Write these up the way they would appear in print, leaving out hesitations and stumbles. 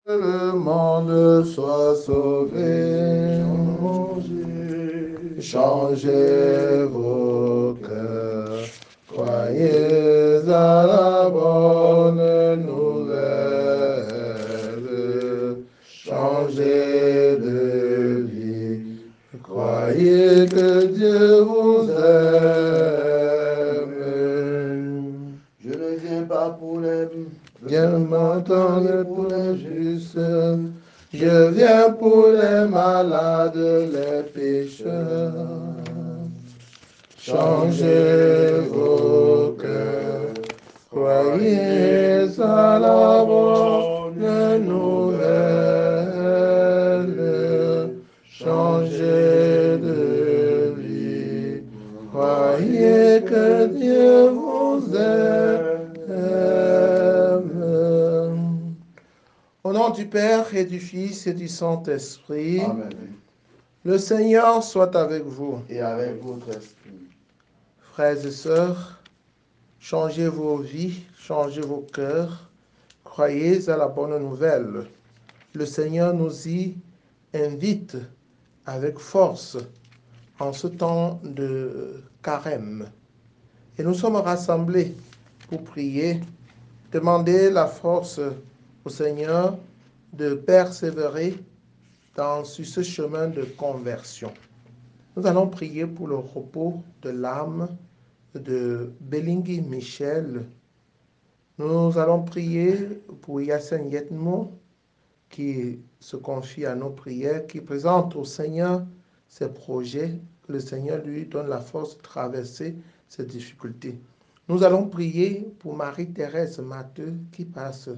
le monde soit sauvé. Changez vos cœurs, croyez à la bonne nouvelle. Changez de vie, croyez que Dieu vous aime. Je ne viens pas pour les Viens m'entendre pour les justes. Je viens pour les malades, les pécheurs. Changez vos cœurs, croyez à la bonne nouvelle. Changez de vie, croyez que Dieu vous aime. Au nom du Père et du Fils et du Saint-Esprit, Amen. le Seigneur soit avec vous. Et avec votre esprit. Frères et sœurs, changez vos vies, changez vos cœurs, croyez à la bonne nouvelle. Le Seigneur nous y invite avec force en ce temps de carême. Et nous sommes rassemblés pour prier, demander la force au Seigneur de persévérer sur ce chemin de conversion. Nous allons prier pour le repos de l'âme de Belingui Michel. Nous allons prier pour Yassen Yetmo, qui se confie à nos prières, qui présente au Seigneur ses projets, que le Seigneur lui donne la force de traverser ces difficultés. Nous allons prier pour Marie-Thérèse Matteux, qui passe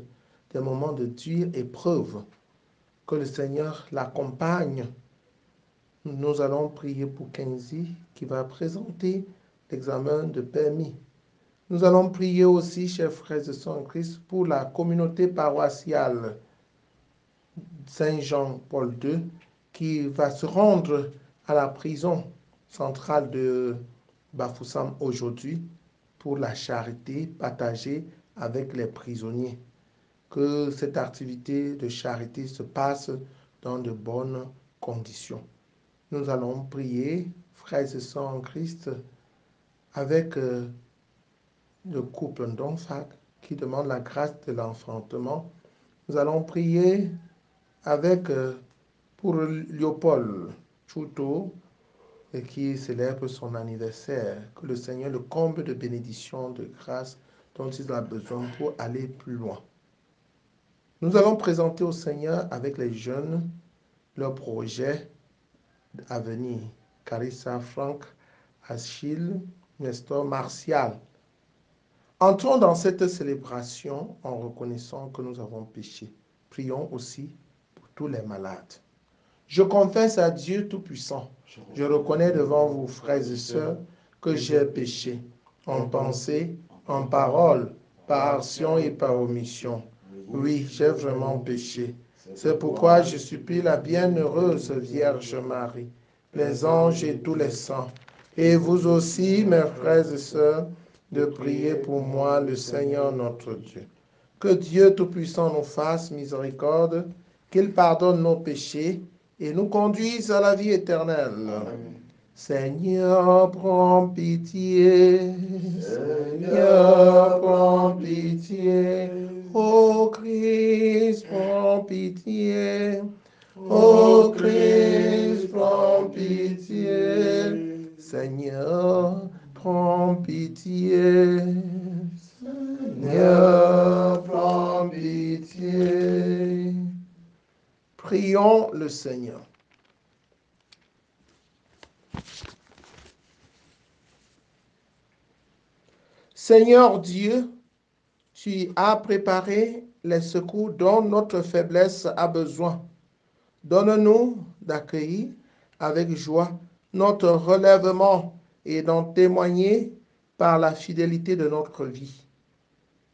des moments de dure épreuve, que le Seigneur l'accompagne. Nous allons prier pour Kenzie, qui va présenter l'examen de permis. Nous allons prier aussi, chers frères et sœurs en Christ, pour la communauté paroissiale Saint-Jean-Paul II, qui va se rendre à la prison centrale de Bafoussam aujourd'hui pour la charité partagée avec les prisonniers. Que cette activité de charité se passe dans de bonnes conditions. Nous allons prier, frères et sœurs en Christ, avec le couple d'Onfak qui demande la grâce de l'enfantement. Nous allons prier avec pour Léopold Chouto et qui célèbre son anniversaire. Que le Seigneur le comble de bénédictions, de grâce dont il a besoin pour aller plus loin. Nous allons présenter au Seigneur avec les jeunes leurs projets à venir. Carissa, Franck, Achille, Nestor, Martial. Entrons dans cette célébration en reconnaissant que nous avons péché. Prions aussi pour tous les malades. Je confesse à Dieu Tout-Puissant. Je reconnais devant vous, frères et sœurs, que j'ai péché en pensée, en parole, par action et par omission. Oui, j'ai vraiment péché. C'est pourquoi je supplie la bienheureuse Vierge Marie, les anges et tous les saints, et vous aussi, mes frères et sœurs, de prier pour moi, le Seigneur notre Dieu. Que Dieu Tout-Puissant nous fasse miséricorde, qu'il pardonne nos péchés et nous conduise à la vie éternelle. Amen. Seigneur, prends pitié. Seigneur, prends pitié. Ô Christ, prends pitié. Ô Christ, prends pitié. Seigneur, prends pitié. Seigneur, prends pitié. Prions le Seigneur. Seigneur Dieu, tu as préparé les secours dont notre faiblesse a besoin. Donne-nous d'accueillir avec joie notre relèvement et d'en témoigner par la fidélité de notre vie.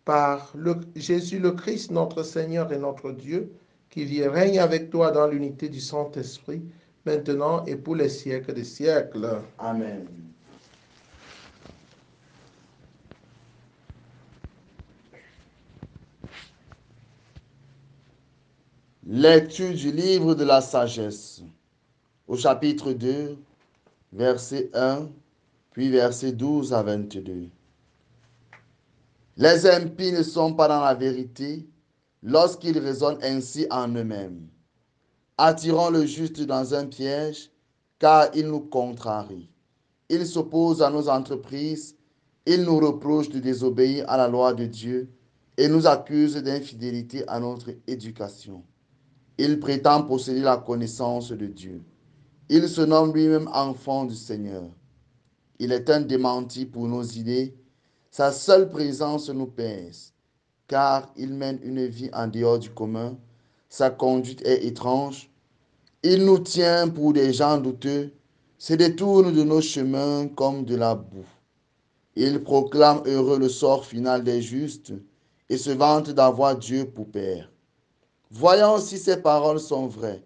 Par Jésus le Christ, notre Seigneur et notre Dieu, qui vit et règne avec toi dans l'unité du Saint-Esprit, maintenant et pour les siècles des siècles. Amen. Lecture du livre de la sagesse, au chapitre 2, verset 1, puis verset 12 à 22. Les impies ne sont pas dans la vérité lorsqu'ils raisonnent ainsi en eux-mêmes. Attirons le juste dans un piège, car il nous contrarie. Il s'oppose à nos entreprises, il nous reproche de désobéir à la loi de Dieu et nous accuse d'infidélité à notre éducation. Il prétend posséder la connaissance de Dieu. Il se nomme lui-même enfant du Seigneur. Il est un démenti pour nos idées. Sa seule présence nous pèse, car il mène une vie en dehors du commun. Sa conduite est étrange. Il nous tient pour des gens douteux, se détourne de nos chemins comme de la boue. Il proclame heureux le sort final des justes et se vante d'avoir Dieu pour Père. Voyons si ces paroles sont vraies.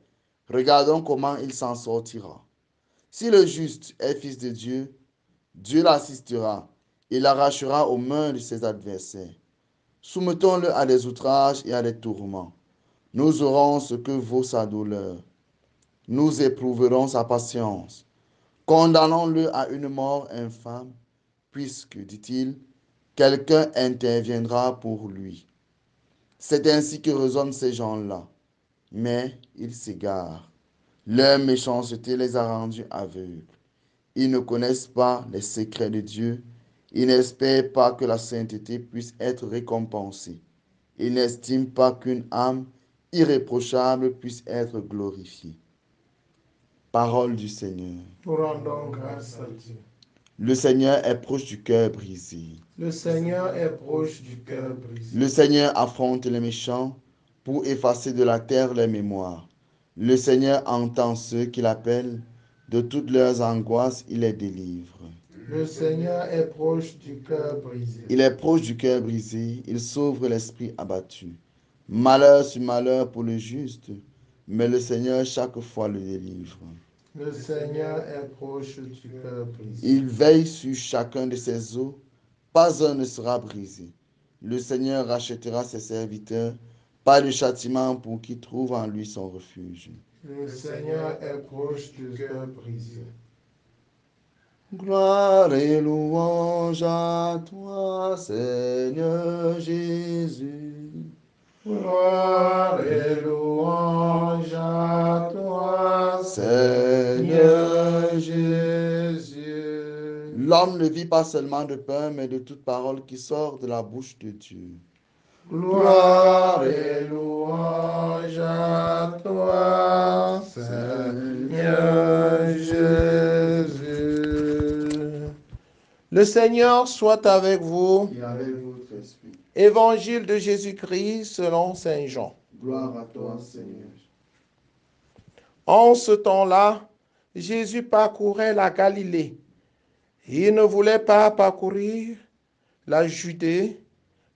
Regardons comment il s'en sortira. Si le juste est fils de Dieu, Dieu l'assistera et l'arrachera aux mains de ses adversaires. Soumettons-le à des outrages et à des tourments. Nous aurons ce que vaut sa douleur. Nous éprouverons sa patience. Condamnons-le à une mort infâme, puisque, dit-il, quelqu'un interviendra pour lui. C'est ainsi que raisonnent ces gens-là. Mais ils s'égarent. Leur méchanceté les a rendus aveugles. Ils ne connaissent pas les secrets de Dieu. Ils n'espèrent pas que la sainteté puisse être récompensée. Ils n'estiment pas qu'une âme irréprochable puisse être glorifiée. Parole du Seigneur. Nous rendons grâce à Dieu. Le Seigneur est proche du cœur brisé. Le Seigneur est proche du cœur brisé. Le Seigneur affronte les méchants pour effacer de la terre les mémoires. Le Seigneur entend ceux qu'il appelle, de toutes leurs angoisses, il les délivre. Le Seigneur est proche du cœur brisé. Il est proche du cœur brisé, il sauve l'esprit abattu. Malheur sur malheur pour le juste, mais le Seigneur chaque fois le délivre. Le Seigneur est proche du cœur brisé. Il veille sur chacun de ses os, pas un ne sera brisé. Le Seigneur rachètera ses serviteurs, pas de châtiment pour qui trouve en lui son refuge. Le Seigneur est proche du cœur brisé. Gloire et louange à toi, Seigneur Jésus. Gloire et louange à toi, Seigneur Jésus. L'homme ne vit pas seulement de pain, mais de toute parole qui sort de la bouche de Dieu. Gloire et louange à toi, Seigneur Jésus. Le Seigneur soit avec vous. Et avec votre esprit. Évangile de Jésus-Christ selon Saint Jean. Gloire à toi, Seigneur. En ce temps-là, Jésus parcourait la Galilée. Il ne voulait pas parcourir la Judée,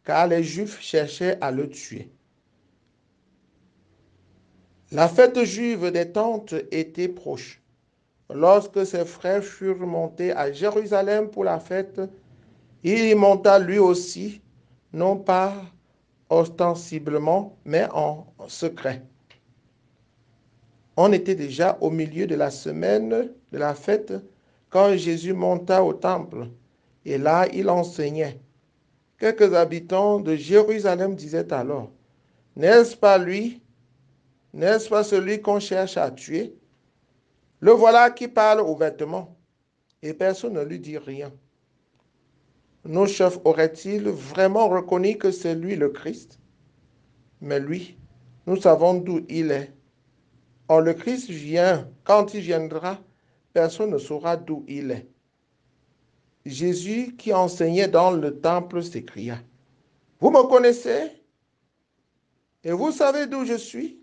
car les Juifs cherchaient à le tuer. La fête juive des Tentes était proche. Lorsque ses frères furent montés à Jérusalem pour la fête, il y monta lui aussi, non pas ostensiblement, mais en secret. On était déjà au milieu de la semaine de la fête quand Jésus monta au temple, et là il enseignait. Quelques habitants de Jérusalem disaient alors, « N'est-ce pas lui? N'est-ce pas celui qu'on cherche à tuer? Le voilà qui parle ouvertement, et personne ne lui dit rien. Nos chefs auraient-ils vraiment reconnu que c'est lui le Christ? Mais lui, nous savons d'où il est. Or le Christ vient, quand il viendra, personne ne saura d'où il est. » Jésus, qui enseignait dans le temple, s'écria, « Vous me connaissez? Et vous savez d'où je suis?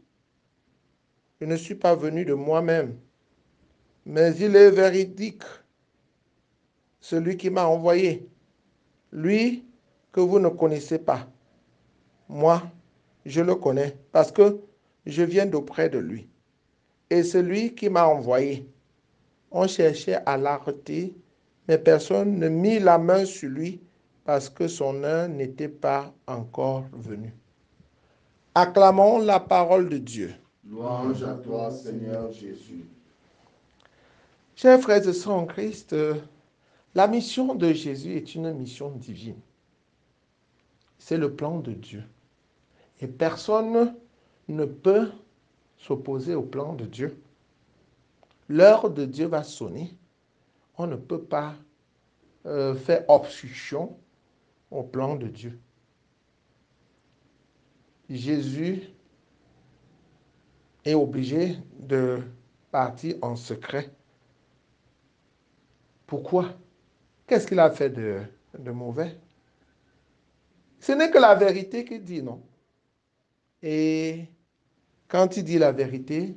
Je ne suis pas venu de moi-même, mais il est véridique, celui qui m'a envoyé, lui que vous ne connaissez pas. Moi, je le connais parce que je viens d'auprès de lui. Et celui qui m'a envoyé, on cherchait à l'arrêter, mais personne ne mit la main sur lui parce que son heure n'était pas encore venue. » Acclamons la parole de Dieu. Louange à toi, Seigneur Jésus. Chers frères et sœurs en Christ, la mission de Jésus est une mission divine. C'est le plan de Dieu. Et personne ne peut s'opposer au plan de Dieu. L'heure de Dieu va sonner. On ne peut pas faire obstruction au plan de Dieu. Jésus est obligé de partir en secret. Pourquoi? Qu'est-ce qu'il a fait de mauvais? Ce n'est que la vérité qu'il dit, non? Et quand il dit la vérité,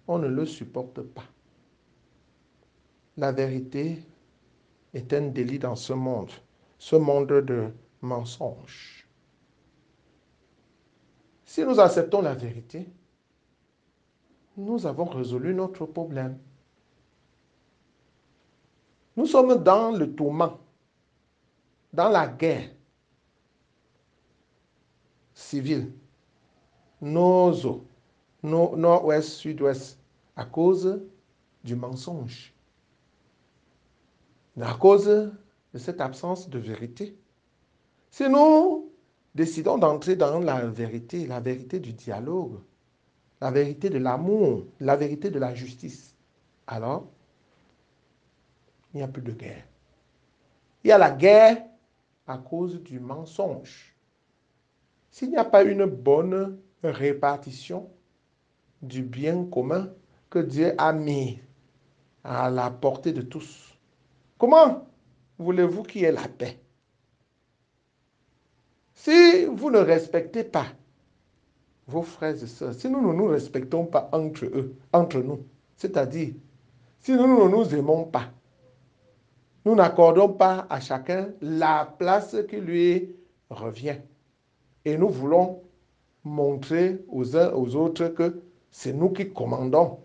on ne le supporte pas. La vérité est un délit dans ce monde de mensonges. Si nous acceptons la vérité, nous avons résolu notre problème. Nous sommes dans le tourment, dans la guerre civile, nord-ouest, sud-ouest, à cause du mensonge, à cause de cette absence de vérité. Si nous décidons d'entrer dans la vérité du dialogue, la vérité de l'amour, la vérité de la justice, alors il n'y a plus de guerre. Il y a la guerre à cause du mensonge. S'il n'y a pas une bonne répartition du bien commun que Dieu a mis à la portée de tous, comment voulez-vous qu'il y ait la paix? Si vous ne respectez pas vos frères et sœurs, si nous ne nous respectons pas entre nous, c'est-à-dire, si nous ne nous aimons pas, nous n'accordons pas à chacun la place qui lui revient. Et nous voulons montrer aux uns aux autres que c'est nous qui commandons,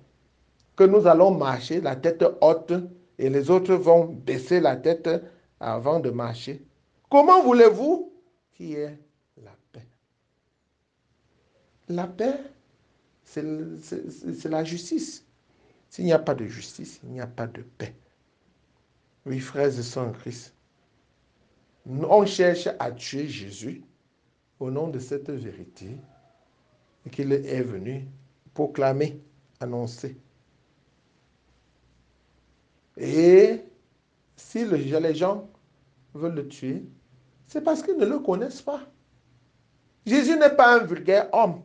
que nous allons marcher la tête haute et les autres vont baisser la tête avant de marcher. Comment voulez-vous qu'il y ait la paix? La paix, c'est la justice. S'il n'y a pas de justice, il n'y a pas de paix. Oui, frères et sœurs en Christ, on cherche à tuer Jésus au nom de cette vérité qu'il est venu proclamer, annoncer. Et si les gens veulent le tuer, c'est parce qu'ils ne le connaissent pas. Jésus n'est pas un vulgaire homme.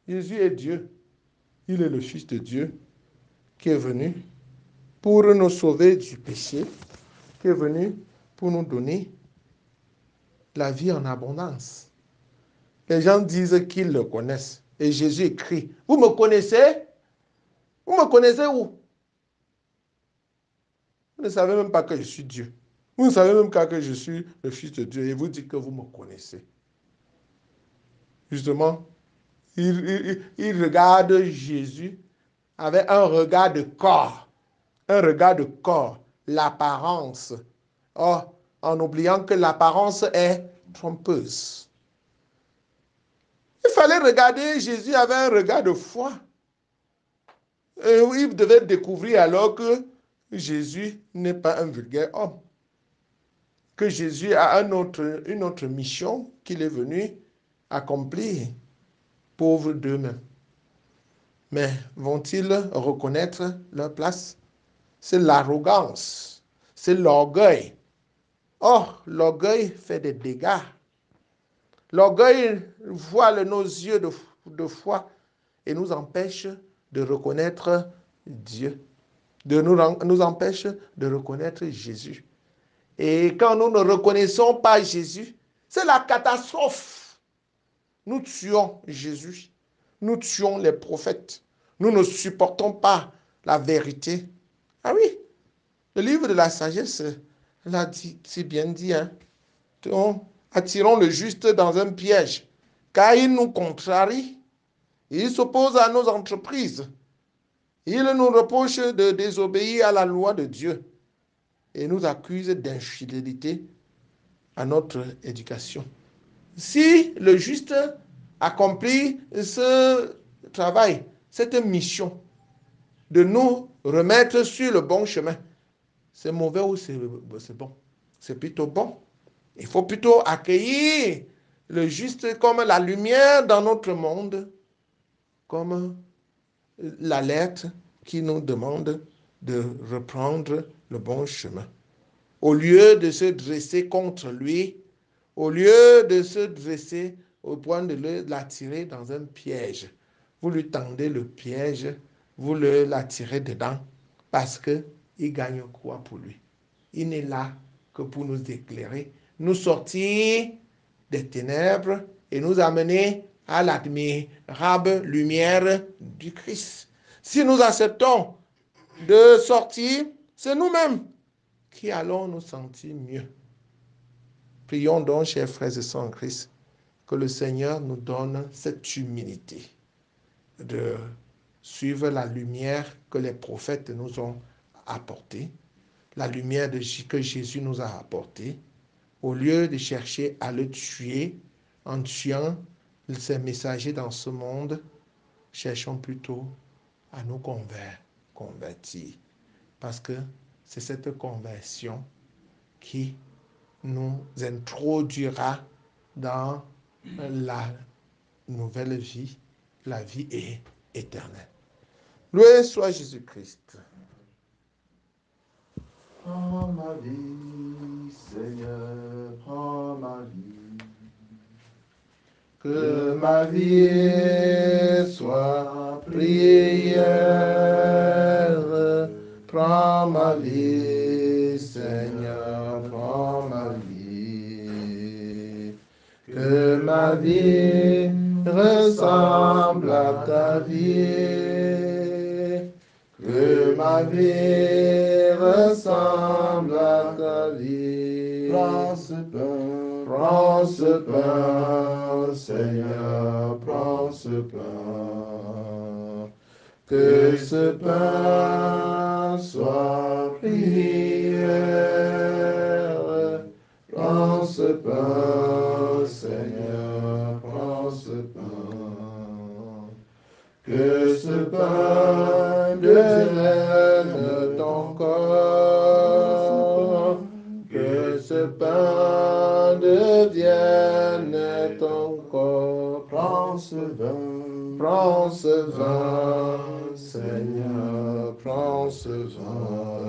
Jésus est Dieu. Il est le Fils de Dieu qui est venu pour nous sauver du péché, qui est venu pour nous donner la vie en abondance. Les gens disent qu'ils le connaissent. Et Jésus écrit, vous me connaissez? Vous me connaissez où? Vous ne savez même pas que je suis Dieu. Vous ne savez même pas que je suis le Fils de Dieu et vous dites que vous me connaissez. Justement, il regarde Jésus avec un regard de corps. Un regard de corps. L'apparence. Oh, en oubliant que l'apparence est trompeuse. Il fallait regarder Jésus avec un regard de foi. Et il devait découvrir alors que Jésus n'est pas un vulgaire homme. Que Jésus a une autre mission qu'il est venu accomplir, pauvres d'eux-mêmes. Mais vont-ils reconnaître leur place? C'est l'arrogance, c'est l'orgueil. Or, l'orgueil fait des dégâts. L'orgueil voile nos yeux de foi et nous empêche de reconnaître Dieu, nous empêche de reconnaître Jésus. Et quand nous ne reconnaissons pas Jésus, c'est la catastrophe. Nous tuons Jésus, nous tuons les prophètes, nous ne supportons pas la vérité. Ah oui, le livre de la sagesse l'a dit, c'est bien dit, hein? Attirons le juste dans un piège, car il nous contrarie, il s'oppose à nos entreprises, il nous reproche de désobéir à la loi de Dieu et nous accuse d'infidélité à notre éducation. Si le juste accompli ce travail, cette mission de nous remettre sur le bon chemin. C'est mauvais ou c'est bon? C'est plutôt bon. Il faut plutôt accueillir le juste comme la lumière dans notre monde, comme l'alerte qui nous demande de reprendre le bon chemin. Au lieu de se dresser contre lui, au lieu de se dresser au point de l'attirer dans un piège, vous lui tendez le piège, vous l'attirez dedans parce qu'il gagne quoi pour lui? Il n'est là que pour nous éclairer, nous sortir des ténèbres et nous amener à l'admirable lumière du Christ. Si nous acceptons de sortir, c'est nous-mêmes qui allons nous sentir mieux. Prions donc, chers frères et sœurs en Christ, que le Seigneur nous donne cette humilité de suivre la lumière que les prophètes nous ont apportée, la lumière que Jésus nous a apportée, au lieu de chercher à le tuer en tuant ses messagers dans ce monde, cherchons plutôt à nous convertir. Parce que c'est cette conversion qui nous introduira dans la nouvelle vie, la vie éternelle. Loué soit Jésus-Christ. Prends ma vie, Seigneur, prends ma vie. Que ma vie soit prière. Prends ma vie, Seigneur, prends ma vie. Que ma vie ressemble à ta vie. Que ma vie ressemble à ta vie. Prends ce pain, Seigneur, prends ce pain. Que ce pain soit prière. Prends ce pain, Seigneur, prends ce pain. Que ce pain devienne ton corps. Que ce pain devienne ton corps. Prends ce vin, Prends ce vin, Seigneur, prends ce vin.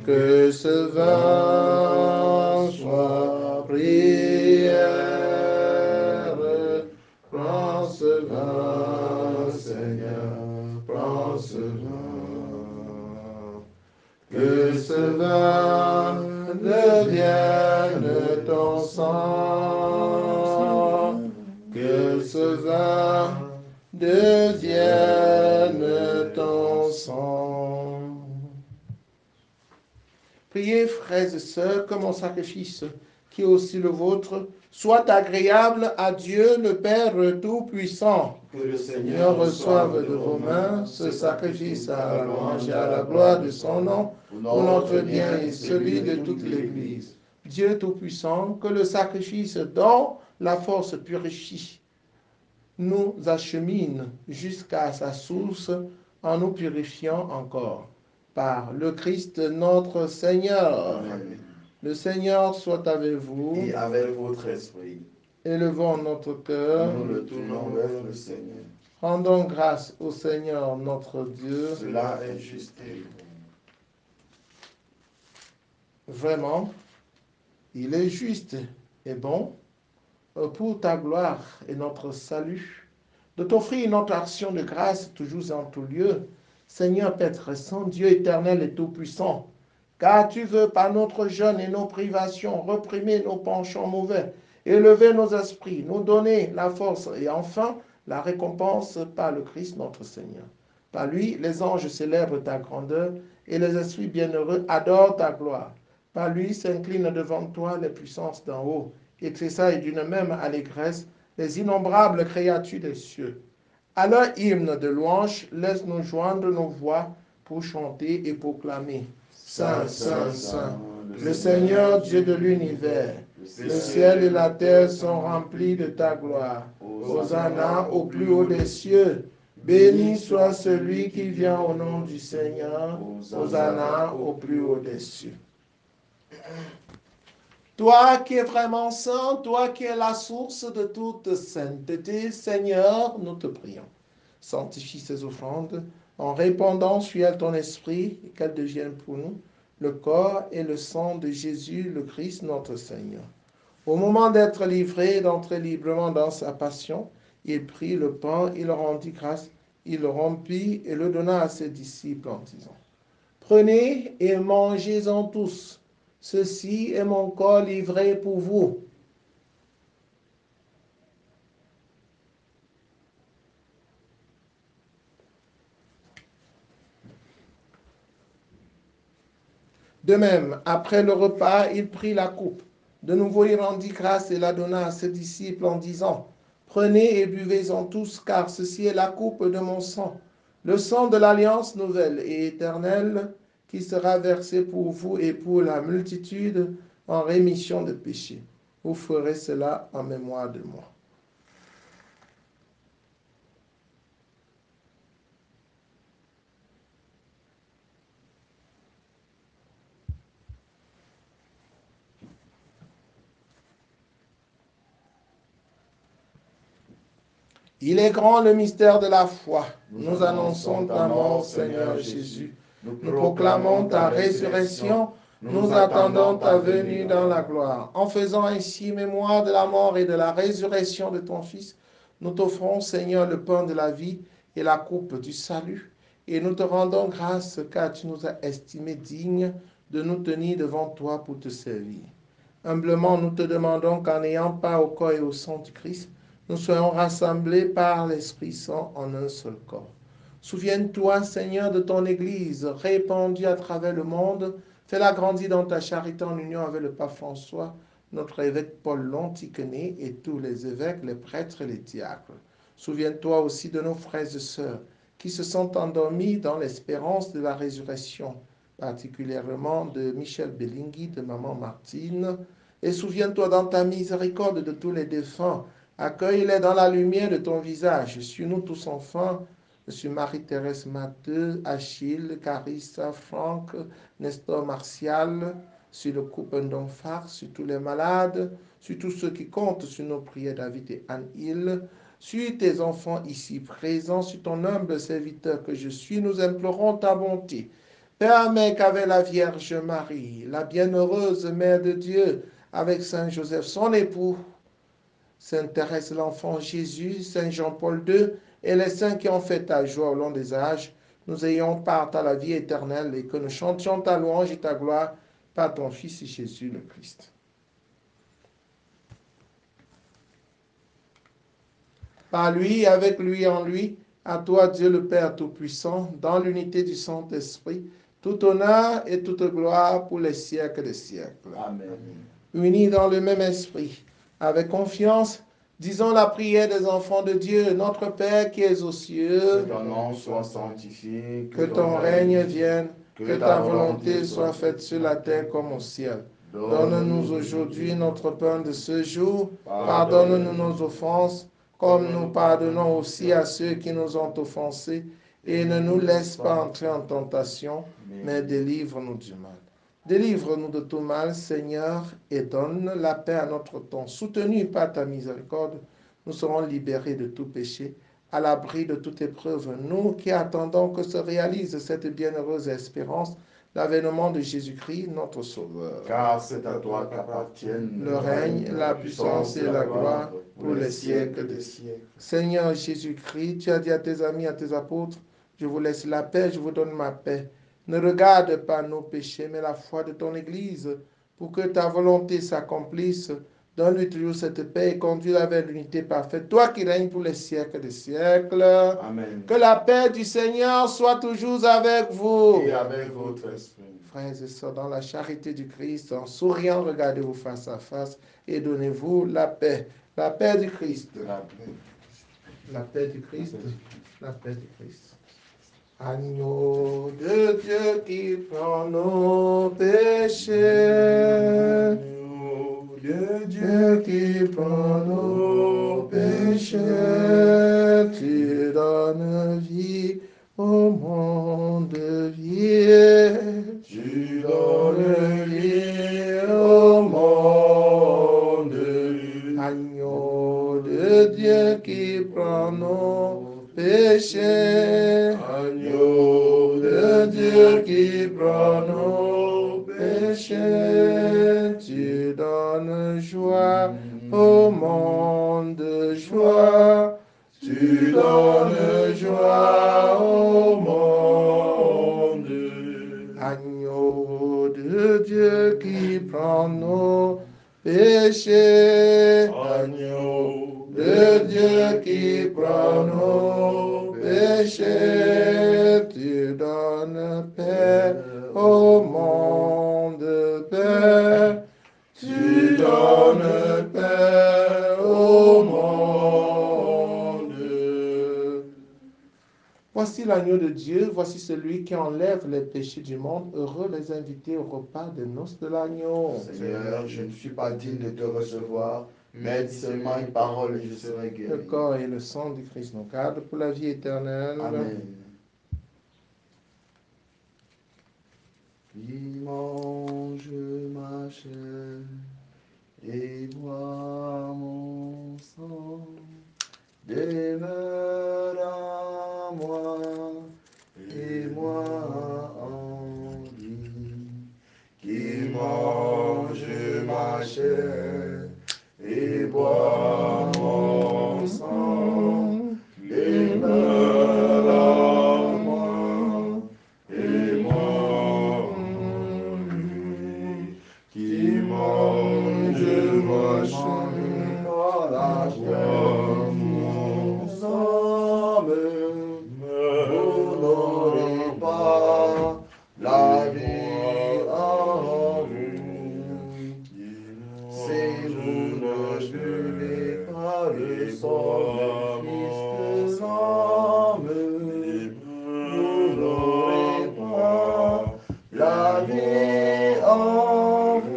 Que ce vin soit prière. Prends ce vin, Seigneur, prends ce vin. Que ce vin devienne ton sang. Que ce vin devienne ton sang. Priez, frères et sœurs, que mon sacrifice, qui est aussi le vôtre, soit agréable à Dieu le Père Tout-Puissant. que le Seigneur reçoive de vos mains ce sacrifice à la louange et à la gloire de son nom, pour notre bien et celui de toute l'Église. Dieu Tout-Puissant, que le sacrifice dont la force purifie nous achemine jusqu'à sa source en nous purifiant encore. Par le Christ notre Seigneur. Amen. Le Seigneur soit avec vous. Et avec votre esprit, Élevons notre cœur. nous le tournons vers le Seigneur. Rendons grâce au Seigneur notre Dieu. Cela est juste et bon. Vraiment, il est juste et bon pour ta gloire et notre salut, de t'offrir notre action de grâce toujours et en tout lieu. Seigneur Père très saint, Dieu éternel et tout-puissant, car tu veux par notre jeûne et nos privations réprimer nos penchants mauvais, élever nos esprits, nous donner la force et enfin la récompense par le Christ notre Seigneur. Par lui, les anges célèbrent ta grandeur et les esprits bienheureux adorent ta gloire. Par lui s'inclinent devant toi les puissances d'en haut et tressaillent d'une même allégresse les innombrables créatures des cieux. À leur hymne de louange, laisse-nous joindre nos voix pour chanter et proclamer. Saint, Saint, Saint, le Seigneur Dieu de l'univers, Le ciel et la terre sont remplis de ta gloire. Hosanna au plus haut des cieux. Béni soit celui qui vient au nom du Seigneur. Hosanna au plus haut des cieux. Toi qui es vraiment saint, toi qui es la source de toute sainteté, Seigneur, nous te prions. Sanctifie ces offrandes en répandant sur elles ton esprit et qu'elles deviennent pour nous le corps et le sang de Jésus, le Christ, notre Seigneur. Au moment d'être livré et d'entrer librement dans sa passion, il prit le pain, il rendit grâce, il le rompit et le donna à ses disciples en disant, prenez et mangez-en tous. Ceci est mon corps livré pour vous. De même, après le repas, il prit la coupe. De nouveau, il rendit grâce et la donna à ses disciples en disant, prenez et buvez-en tous, car ceci est la coupe de mon sang, le sang de l'alliance nouvelle et éternelle, qui sera versé pour vous et pour la multitude en rémission de péchés. Vous ferez cela en mémoire de moi. Il est grand le mystère de la foi. Nous annonçons ta mort, Seigneur Jésus. Nous proclamons ta résurrection. Nous attendons ta venue dans la gloire. En faisant ainsi mémoire de la mort et de la résurrection de ton Fils, nous t'offrons, Seigneur, le pain de la vie et la coupe du salut. Et nous te rendons grâce car tu nous as estimés dignes de nous tenir devant toi pour te servir. Humblement, nous te demandons qu'en n'ayant pas au corps et au sang du Christ, nous soyons rassemblés par l'Esprit Saint en un seul corps. Souviens-toi, Seigneur, de ton Église répandue à travers le monde. Fais-la grandir dans ta charité en union avec le pape François, notre évêque Paul Lontiquené et tous les évêques, les prêtres et les diacres. Souviens-toi aussi de nos frères et sœurs qui se sont endormis dans l'espérance de la résurrection, particulièrement de Michel Bellingui, de Maman Martine. Et souviens-toi dans ta miséricorde de tous les défunts. Accueille-les dans la lumière de ton visage. Sur nous tous enfin, sur Marie-Thérèse Matteux, Achille, Carissa, Franck, Nestor Martial, sur le couple d'Onfar, sur tous les malades, sur tous ceux qui comptent sur nos prières, David et Anne-Hill, sur tes enfants ici présents, sur ton humble serviteur que je suis, nous implorons ta bonté. Permets qu'avec la Vierge Marie, la bienheureuse Mère de Dieu, avec Saint Joseph, son époux, Sainte Thérèse, l'enfant Jésus, Saint Jean-Paul II et les saints qui ont fait ta joie au long des âges, nous ayons part à la vie éternelle et que nous chantions ta louange et ta gloire par ton Fils Jésus le Christ. Par lui, avec lui, en lui, à toi Dieu le Père Tout-Puissant, dans l'unité du Saint-Esprit, tout honneur et toute gloire pour les siècles des siècles. Amen. Unis dans le même esprit, avec confiance, disons la prière des enfants de Dieu, notre Père qui es aux cieux, Que ton nom soit sanctifié, que ton règne vienne, que ta volonté soit faite sur la terre comme au ciel. Donne-nous aujourd'hui notre pain de ce jour, pardonne-nous nos offenses, comme nous pardonnons aussi à ceux qui nous ont offensés, et ne nous laisse pas entrer en tentation, mais délivre-nous du mal. Délivre-nous de tout mal, Seigneur, et donne la paix à notre temps. Soutenus par ta miséricorde, nous serons libérés de tout péché, à l'abri de toute épreuve. Nous qui attendons que se réalise cette bienheureuse espérance, l'avènement de Jésus-Christ, notre Sauveur. Car c'est à toi qu'appartiennent Le règne, la puissance et la gloire pour les siècles des siècles. Seigneur Jésus-Christ, tu as dit à tes amis, à tes apôtres, je vous laisse la paix, je vous donne ma paix. Ne regarde pas nos péchés, mais la foi de ton Église, pour que ta volonté s'accomplisse. Donne-lui toujours cette paix et conduis-la vers l'unité parfaite. Toi qui règnes pour les siècles des siècles. Amen. Que la paix du Seigneur soit toujours avec vous. Et avec votre esprit. Frères et sœurs, dans la charité du Christ, en souriant, regardez-vous face à face et donnez-vous la paix. La paix du Christ. La paix du Christ. La paix du Christ. Agneau de Dieu qui prend nos péchés. Agneau de Dieu qui prend nos péchés, tu donnes vie au monde vie. Tu donnes vie au monde. Agneau de Dieu qui prend nos péchés. Agneau de Dieu qui prend nos péchés. Tu donnes joie au monde, joie. Tu donnes joie au monde. Agneau de Dieu qui prend nos péchés. Agneau de Dieu qui prend nos péchés. Tu donnes paix au monde, paix. Tu donnes paix au monde. Voici l'agneau de Dieu, voici celui qui enlève les péchés du monde. Heureux les invités au repas des noces de l'agneau. Seigneur, je ne suis pas digne de te recevoir, mais dis seulement une parole et je serai guéri. Le corps et le sang du Christ nous gardent pour la vie éternelle. Amen. Qui mange ma chair et boit mon sang, demeure en moi et moi en lui. Qui mange ma chair et boit mon sang, demeure en moi et moi en lui. Qui mange ma chair, boit mon sang, vous n'aurez pas la vie en vous. Si vous ne buvez pas le sang du Christ l'homme, vous n'aurez pas la vie en vous.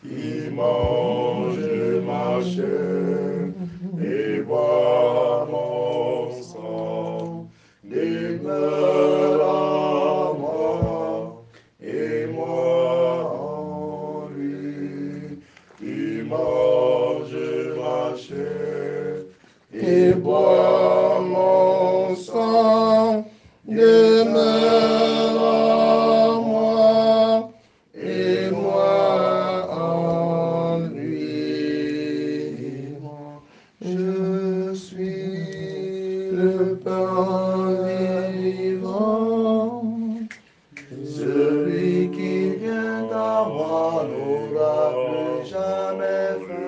Qui mange ma chair et boit mon sang, demeure en moi et moi en lui. Qui mange ma chair et boit mon sang, demeure en moi et moi en lui. Je suis le pain vivant. Celui qui vient à moi n'aura plus jamais faim.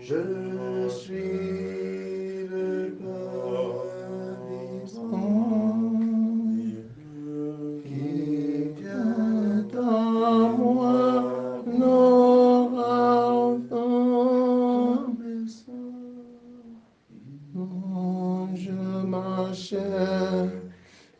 Je suis le pain vivant. Qui vient à moi n'aura jamais mange ma chair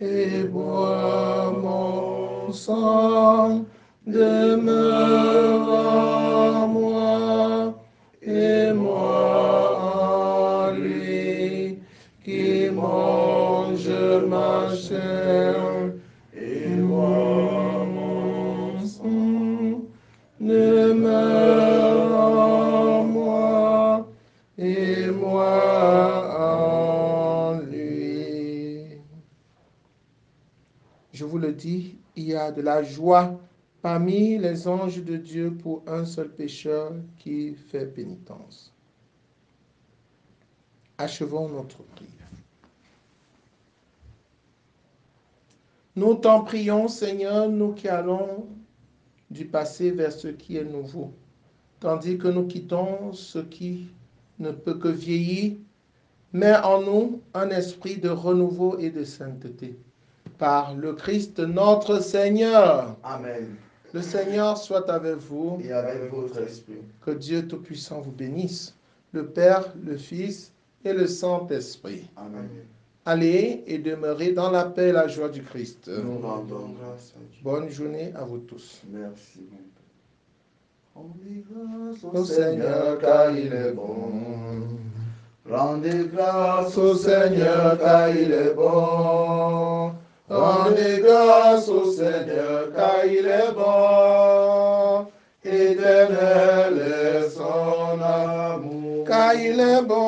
et bois mon sang, demeure en moi et moi en lui. Qui mange ma chair et boit mon sang, demeure en moi et moi en lui. Je vous le dis, il y a de la joie parmi les anges de Dieu pour un seul pécheur qui fait pénitence. Achevons notre prière. Nous t'en prions, Seigneur, nous qui allons du passé vers ce qui est nouveau, tandis que nous quittons ce qui ne peut que vieillir. Mets en nous un esprit de renouveau et de sainteté. Par le Christ notre Seigneur. Amen. Le Seigneur soit avec vous. Et avec votre esprit. Que Dieu Tout-Puissant vous bénisse, le Père, le Fils et le Saint-Esprit. Amen. Allez et demeurez dans la paix et la joie du Christ. Nous rendons grâce à Dieu. Bonne journée à vous tous. Merci, mon Père. Rendez grâce au Seigneur car il est bon. Rendez grâce au Seigneur car il est bon. Rendez grâce au Seigneur car il est bon. Éternel est son amour. Car il est bon.